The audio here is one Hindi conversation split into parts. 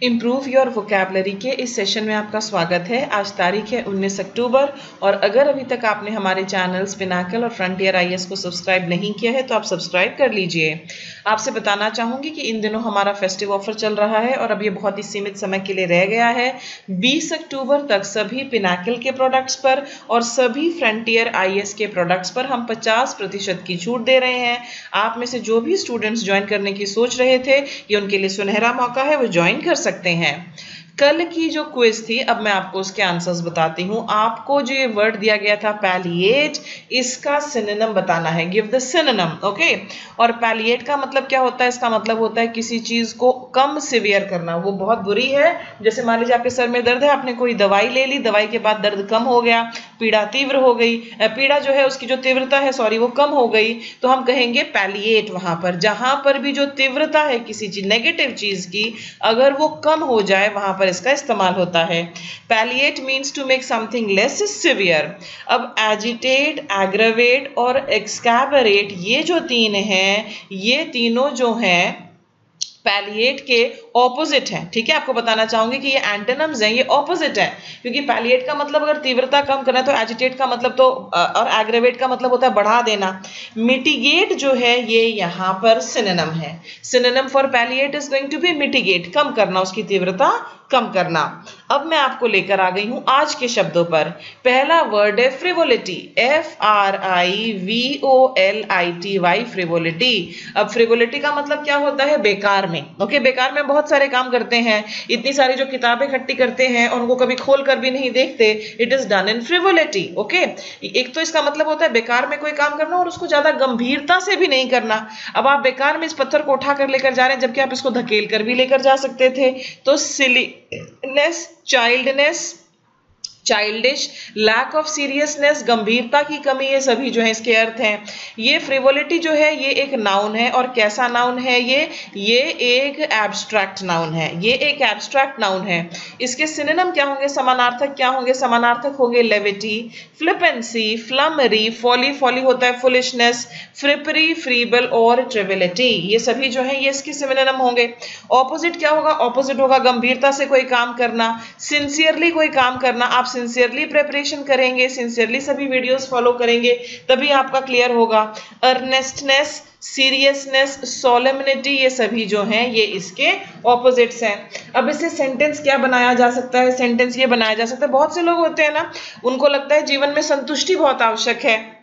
इम्प्रूव योर वोकैबलरी के इस सेशन में आपका स्वागत है। आज तारीख है 19 अक्टूबर और अगर अभी तक आपने हमारे चैनल्स पिनाकल और फ्रंटियर आईएएस को सब्सक्राइब नहीं किया है तो आप सब्सक्राइब कर लीजिए। आपसे बताना चाहूँगी कि इन दिनों हमारा फेस्टिव ऑफर चल रहा है और अब ये बहुत ही सीमित समय के लिए रह गया है। 20 अक्टूबर तक सभी पिनाकल के प्रोडक्ट्स पर और सभी फ्रंटियर आईएएस के प्रोडक्ट्स पर हम 50% की छूट दे रहे हैं। आप में से जो भी स्टूडेंट्स ज्वाइन करने की सोच रहे थे, ये उनके लिए सुनहरा मौका है, वो ज्वाइन कर सकते हैं। कल की जो क्विज थी, अब मैं आपको उसके आंसर्स बताती हूँ। आपको जो ये वर्ड दिया गया था पैलिएट, इसका सिनोनिम बताना है। Give the synonym, okay. और पैलिएट का मतलब क्या होता है? इसका मतलब होता है किसी चीज को कम सिवियर करना, वो बहुत बुरी है। जैसे मान लीजिए आपके सर में दर्द है, आपने कोई दवाई ले ली, दवाई के बाद दर्द कम हो गया, पीड़ा तीव्र हो गई, पीड़ा जो है उसकी जो तीव्रता है वो कम हो गई, तो हम कहेंगे पैलिएट। वहां पर जहां पर भी जो तीव्रता है किसी चीज नेगेटिव चीज की, अगर वो कम हो जाए वहां पर इसका इस्तेमाल होता है। Palliate means to make something less severe. अब एजिटेट, एग्रावेट और एक्सकैबरेट, ये जो तीन हैं, ये तीनों जो हैं पैलिएट के ऑपोजिट है। ठीक है, आपको बताना चाहूंगी कि ये एंटोनिम्स हैं, ये ऑपोजिट है। क्योंकि पैलिएट का मतलब अगर तीव्रता कम करना है तो एजिटेट का मतलब तो और एग्रावेट का मतलब होता है बढ़ा देना। मिटिगेट जो है ये यहाँ पर सिनोनिम है। Synonym for palliate is going to be mitigate, कम करना, उसकी तीव्रता कम करना। अब मैं आपको लेकर आ गई हूं आज के शब्दों पर। पहला वर्ड है फ्रिवोलिटी, FRIVOLITY, फ्रिवोलिटी। अब फ्रिवोलिटी का मतलब क्या होता है? बेकार में। ओके, बेकार में बहुत सारे काम करते हैं, इतनी सारी जो किताबें इकट्ठी करते हैं और उनको कभी खोल कर भी नहीं देखते, it is done in frivolity. Okay, एक तो इसका मतलब होता है बेकार में कोई काम करना और उसको ज्यादा गंभीरता से भी नहीं करना। अब आप बेकार में इस पत्थर को उठा कर लेकर जा रहे हैं जबकि आप इसको धकेल कर भी लेकर जा सकते थे, तो सिलीनेस, चाइल्डनेस, चाइल्डिश, लैक ऑफ सीरियसनेस, गंभीरता की कमी, ये सभी जो है इसके अर्थ हैं। ये फ्रिवोलिटी जो है ये एक नाउन है। और कैसा नाउन है ये एक एब्स्ट्रैक्ट नाउन है। ये एक एब्स्ट्रैक्ट नाउन है। इसके सिनोनिम क्या होंगे? समानार्थक क्या होंगे? समानार्थक होंगे लेविटी, फ्लिपेंसी, फ्लमरी, फॉली, फॉली होता है फुलिशनेस, फ्रिपरी, फ्रीबल और ट्रिविलिटी, ये सभी जो है ये इसके सिनोनिम होंगे। ऑपोजिट क्या होगा? ऑपोजिट होगा गंभीरता से कोई काम करना, सिंसियरली कोई काम करना। आप सिंसियरली प्रिपरेशन करेंगे, सिंसियरली सभी वीडियोस फॉलो करेंगे, तभी आपका क्लियर होगा। अर्नेस्टनेस, सीरियसनेस, सोलेमनिटी, ये सभी जो हैं ये इसके ऑपोजिट्स हैं। अब इससे सेंटेंस क्या बनाया जा सकता है? सेंटेंस ये बनाया जा सकता है, बहुत से लोग होते हैं ना, उनको लगता है जीवन में संतुष्टि बहुत आवश्यक है।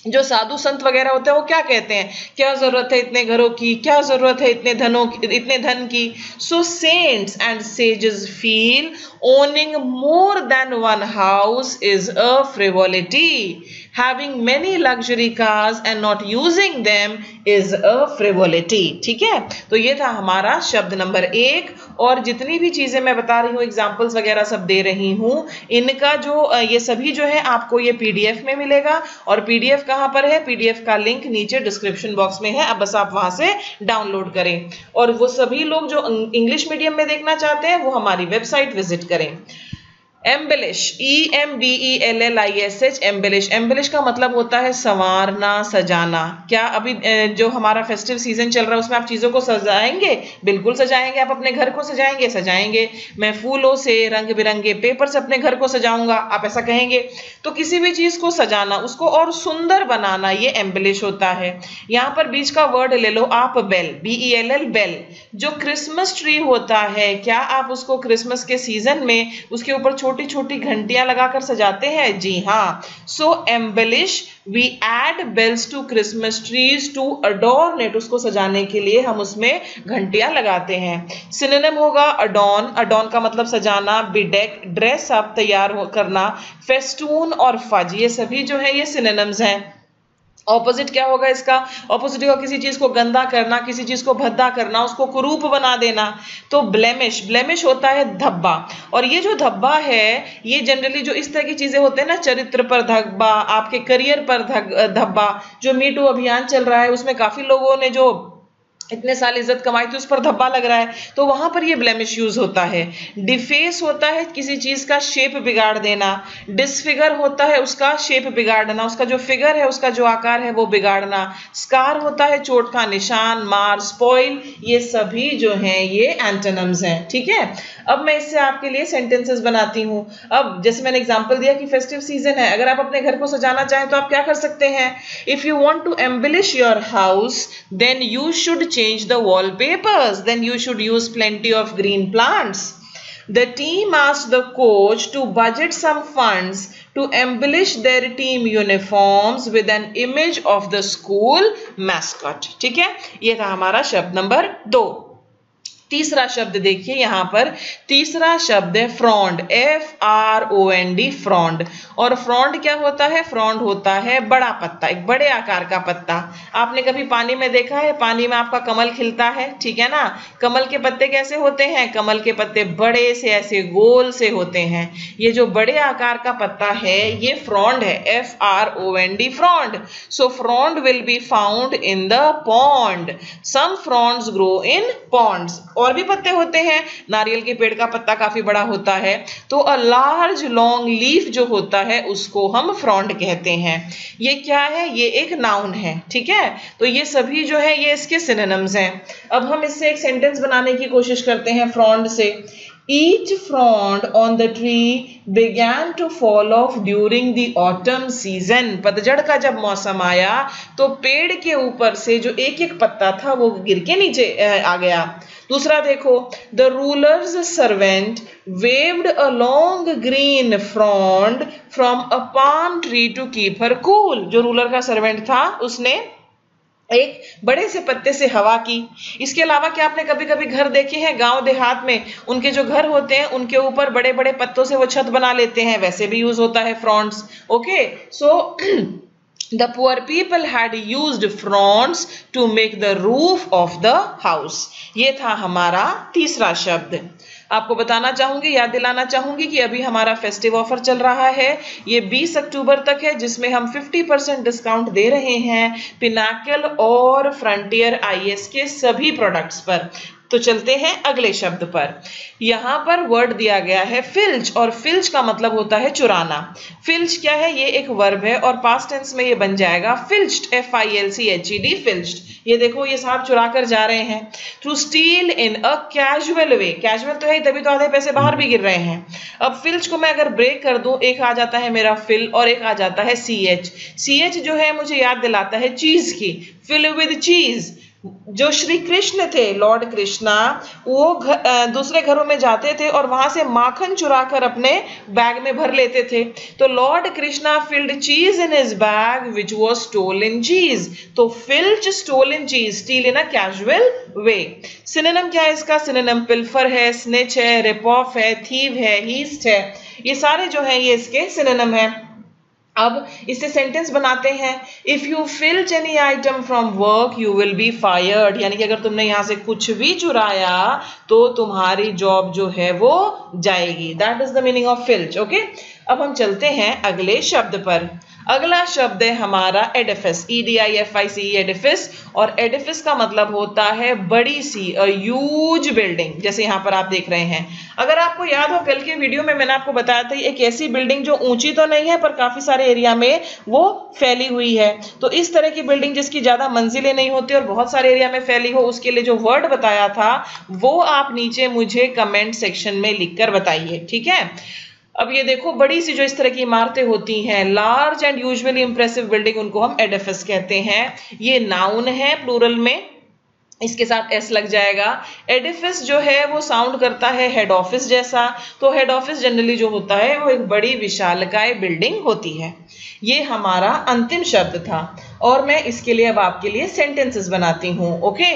जो साधु संत वगैरह होते हैं वो क्या कहते हैं? क्या जरूरत है इतने घरों की, क्या जरूरत है इतने धन की। So saints and sages feel owning more than one house is a frivolity. Having many luxury cars and not using them is a frivolity. ठीक है, तो ये था हमारा शब्द नंबर 1। और जितनी भी चीजें मैं बता रही हूँ, एग्जाम्पल्स वगैरह सब दे रही हूँ, इनका जो ये सभी जो है आपको ये पीडीएफ में मिलेगा। और पीडीएफ कहाँ पर है? पीडीएफ का लिंक नीचे डिस्क्रिप्शन बॉक्स में है, अब बस आप वहां से डाउनलोड करें। और वो सभी लोग जो इंग्लिश मीडियम में देखना चाहते हैं वो हमारी वेबसाइट विजिट करें। Embellish, EMBELLISH, embellish. एम्बेलिश का मतलब होता है संवारना, सजाना। क्या अभी जो हमारा फेस्टिव सीजन चल रहा है उसमें आप चीजों को सजाएंगे? बिल्कुल सजाएंगे। आप अपने घर को सजाएंगे। मैं फूलों से, रंग बिरंगे पेपर से अपने घर को सजाऊंगा, आप ऐसा कहेंगे। तो किसी भी चीज को सजाना, उसको और सुंदर बनाना, ये एम्बेलिश होता है। यहाँ पर बीच का वर्ड ले लो आप, बेल, BELL, बेल। जो क्रिसमस ट्री होता है, क्या आप उसको क्रिसमस के सीजन में उसके ऊपर छोटी छोटी घंटियां लगाकर सजाते हैं? जी हाँ। So embellish, we add bells to Christmas trees to adorn it, उसको सजाने के लिए हम उसमें घंटियां लगाते हैं। सिनोनिम होगा अडॉर्न, अडॉर्न का मतलब सजाना, बिडेक, ड्रेस अप, तैयार करना, फेस्टून और फज, ये सभी जो है ये सिनोनिम्स हैं। ऑपोजिट क्या होगा इसका? ऑपोजिट होगा किसी चीज को गंदा करना, किसी चीज को भद्दा करना, उसको कुरूप बना देना। तो ब्लेमिश, ब्लेमिश होता है धब्बा। और ये जो धब्बा है ये जनरली जो इस तरह की चीजें होते हैं ना, चरित्र पर धब्बा, आपके करियर पर धब्बा, जो मी टू अभियान चल रहा है उसमें काफी लोगों ने जो इतने साल इज्जत कमाई थी, उस पर धब्बा लग रहा है, तो वहां पर ये ब्लेमिश यूज होता है। डिफेस होता है किसी चीज का शेप बिगाड़ देना, डिसफिगर होता है उसका शेप बिगाड़ना, उसका जो फिगर है, उसका जो आकार है वो बिगाड़ना, स्कार होता है चोट का निशान, मार, स्पॉइल, ये सभी जो हैं ये एंटोनिम्स हैं। ठीक है, अब मैं इससे आपके लिए सेंटेंसेस बनाती हूँ। अब जैसे मैंने एग्जांपल दिया कि फेस्टिव सीजन है, अगर आप अपने घर को सजाना चाहें तो आप क्या कर सकते हैं? If you want to embellish your house then you should change the wallpapers, then you should use plenty of green plants. The team asked the coach to budget some funds to embellish their team uniforms with an image of the school mascot. ठीक है, ये था हमारा शब्द नंबर 2। तीसरा शब्द देखिए यहाँ पर, तीसरा शब्द है फ्रॉन्ड, FROND, फ्रॉन्ड। और फ्रॉन्ड क्या होता है? फ्रॉन्ड होता है बड़ा पत्ता, एक बड़े आकार का पत्ता। आपने कभी पानी में देखा है? पानी में आपका कमल खिलता है, ठीक है ना? कमल के पत्ते कैसे होते हैं? कमल के पत्ते बड़े से ऐसे गोल से होते हैं। ये जो बड़े आकार का पत्ता है ये फ्रॉन्ड है, FROND, frond. So frond will be found in the pond, some fronds grow in ponds. और भी पत्ते होते हैं, नारियल के पेड़ का पत्ता काफी बड़ा होता है, तो अ लार्ज लॉन्ग लीफ जो होता है उसको हम फ्रॉन्ड कहते हैं। ये क्या है? ये एक नाउन है, ठीक है? तो ये सभी जो है ये इसके सिनोनिम्स हैं। अब हम इससे एक सेंटेंस बनाने की कोशिश करते हैं फ्रॉन्ड से। Each frond on the tree began to fall off during the autumn season. पतझड़ का जब मौसम आया तो पेड़ के ऊपर से जो एक एक पत्ता था वो गिर के नीचे आ गया। दूसरा देखो, the ruler's servant waved a long green frond from a palm tree to keep her cool. जो रूलर का सर्वेंट था उसने एक बड़े से पत्ते से हवा की। इसके अलावा क्या आपने कभी कभी घर देखे हैं गांव देहात में, उनके जो घर होते हैं उनके ऊपर बड़े बड़े पत्तों से वो छत बना लेते हैं, वैसे भी यूज होता है fronds. Okay, so the poor people had used fronds to make the roof of the house. ये था हमारा तीसरा शब्द। आपको बताना चाहूंगी, याद दिलाना चाहूंगी कि अभी हमारा फेस्टिव ऑफर चल रहा है, ये 20 अक्टूबर तक है, जिसमें हम 50% डिस्काउंट दे रहे हैं पिनाकल और फ्रंटियर IAS के सभी प्रोडक्ट्स पर। तो चलते हैं अगले शब्द पर। यहां पर वर्ड दिया गया है फिल्च, और फिल्च का मतलब होता है चुराना। फिल्च क्या है? ये एक वर्ब है और पास्ट टेंस में ये बन जाएगा फिल्च्ड, FILCHED, फिल्च्ड। ये देखो ये साहब चुरा कर जा रहे हैं। To steal in a casual way, casual तो है तभी तो आधे पैसे बाहर भी गिर रहे हैं। अब फिल्च को मैं अगर ब्रेक कर दूं, एक आ जाता है मेरा फिल और एक आ जाता है CH जो है मुझे याद दिलाता है चीज की, फिल विद चीज। जो श्री कृष्ण थे, लॉर्ड कृष्णा, वो दूसरे घरों में जाते थे और वहां से माखन चुरा कर अपने बैग में भर लेते थे। तो Lord Krishna filched cheese in his bag which was stolen cheese. तो filch stolen cheese, steal in a casual way. Synonym क्या है इसका? सिनोनिम पिल्फर है, स्नेच है, रिप ऑफ है, थीव है, हीस्ट है। ये सारे जो है ये इसके सिनोनिम है। अब इससे सेंटेंस बनाते हैं। If you filch any item from work you will be fired, यानी कि अगर तुमने यहां से कुछ भी चुराया तो तुम्हारी जॉब जो है वो जाएगी। That is the meaning of filch. Okay, अब हम चलते हैं अगले शब्द पर। अगला शब्द है हमारा एडिफिस, EDIFICE, एडिफिस। और एडिफिस का मतलब होता है बड़ी सी, अ ह्यूज बिल्डिंग, जैसे यहाँ पर आप देख रहे हैं। अगर आपको याद हो कल के वीडियो में मैंने आपको बताया था एक ऐसी बिल्डिंग जो ऊंची तो नहीं है पर काफी सारे एरिया में वो फैली हुई है। तो इस तरह की बिल्डिंग जिसकी ज्यादा मंजिलें नहीं होती और बहुत सारे एरिया में फैली हो, उसके लिए जो वर्ड बताया था वो आप नीचे मुझे कमेंट सेक्शन में लिखकर बताइए, ठीक है? अब ये देखो बड़ी सी जो इस तरह की इमारतें होती हैं, large and usually impressive building, उनको हम एडिफिस कहते हैं। ये नाउन है प्लूरल में, इसके साथ एस लग जाएगा। एडिफिस जो है वो साउंड करता है हेड ऑफिस जैसा। तो हेड ऑफिस जनरली जो होता है वो एक बड़ी विशालकाय बिल्डिंग होती है। ये हमारा अंतिम शब्द था और मैं इसके लिए अब आपके लिए सेंटेंसेस बनाती हूं। ओके,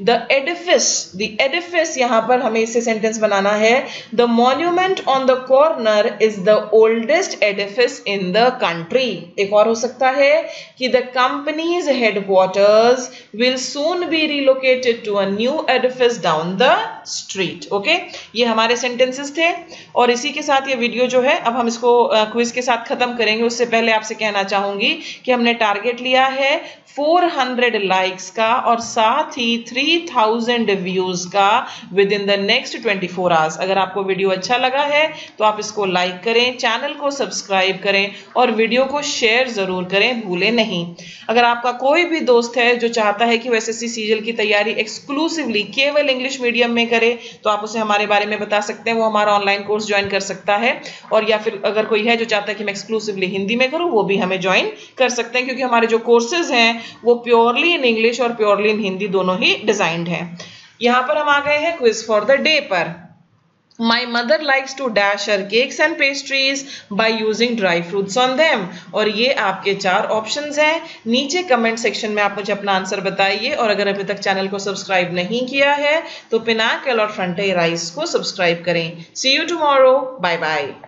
द एडिफिस, यहां पर हमें इससे सेंटेंस बनाना है। The monument on the corner is the oldest edifice in the country. एक और हो सकता है कि the company's headquarters will soon be relocated to a new edifice down the street. Okay, ये हमारे सेंटेंसेस थे और इसी के साथ ये वीडियो जो है अब हम इसको क्विज के साथ खत्म करेंगे। उससे पहले आपसे कहना चाहूंगी कि हमने टारगेट लिया है 400 लाइक्स का और साथ ही 3000 व्यूज का with in the next 24 hours. अगर आपको वीडियो अच्छा लगा है तो आप इसको लाइक करें, चैनल को सब्सक्राइब करें और वीडियो को शेयर जरूर करें, भूलें नहीं। अगर आपका कोई भी दोस्त है जो चाहता है कि वो एसएससी सीजीएल की तैयारी एक्सक्लूसिवली केवल इंग्लिश मीडियम में करे तो आप उसे हमारे बारे में बता सकते हैं, वो हमारा ऑनलाइन कोर्स ज्वाइन कर सकता है। और या फिर अगर कोई है जो चाहता है कि मैं एक्सक्लूसिवली हिंदी में करूं, वो भी हमें ज्वाइन कर सकते हैं, क्योंकि हमारे जो कोर्सेज हैं वो प्योरली इन इंग्लिश और प्योरली इन हिंदी दोनों ही डिजाइंड हैं। यहां पर हम आ गए हैं क्विज फॉर द डे पर। My mother likes to dash her cakes and pastries by using dry fruits on them। और ये आपके 4 ऑप्शंस हैं। नीचे कमेंट सेक्शन में आप मुझे अपना आंसर बताइए, और अगर अभी तक चैनल को सब्सक्राइब नहीं किया है तो पिनाकल और फ्रंटियर राइस को सब्सक्राइब करें। See you tomorrow. Bye bye.